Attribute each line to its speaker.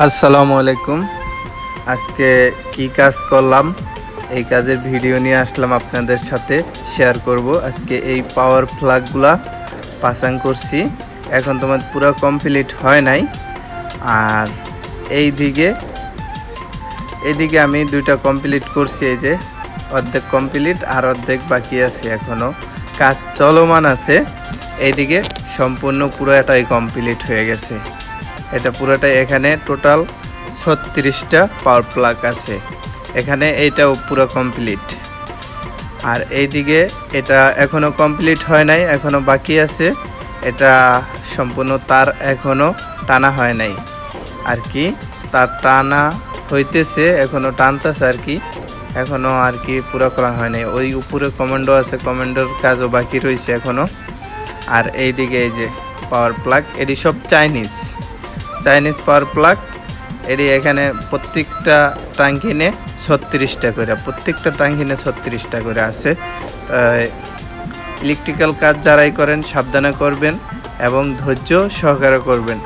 Speaker 1: আসসালামু আলাইকুম। আজকে কি কাজ করলাম এই কাজের ভিডিও নিয়ে আসলাম আপনাদের সাথে শেয়ার করব। আজকে এই পাওয়ার প্লাগগুলা পাসাং করছি, এখন তোমার পুরো কমপ্লিট হয় নাই। আর এইদিকে আমি দুইটা কমপ্লিট করছি, এই যে অর্ধেক কমপ্লিট আর অর্ধেক বাকি আছে, এখনো কাজ চলমান আছে। এইদিকে সম্পূর্ণ পুরোটাই কমপ্লিট হয়ে গেছে। এটা পুরোটাই, এখানে টোটাল 36টা পাওয়ার প্লাগ আছে, এখানে এইটাও পুরো কমপ্লিট। আর এইদিকে এটা এখনো কমপ্লিট হয় নাই, এখনো বাকি আছে। এটা সম্পূর্ণ তার এখনো টানা হয় নাই আর কি, তার টানা হইতেছে, এখনো টানতেছে আর কি, এখনো আর কি পুরো করা হয় নাই। ওই উপরে কমান্ডো আছে, কমান্ডোর কাজও বাকি রয়েছে এখনো। আর এইদিকে এই যে পাওয়ার প্লাগ, এটি সব চাইনিজ পাওয়ার প্লাগ। এটি এখানে প্রত্যেকটা টাঙ্কিনে 36টা করে, প্রত্যেকটা টাঙ্কিনে 36টা করে আছে। ইলেকট্রিক্যাল কাজ যারাই করেন সাবধানে করবেন এবং ধৈর্য সহকারে করবেন।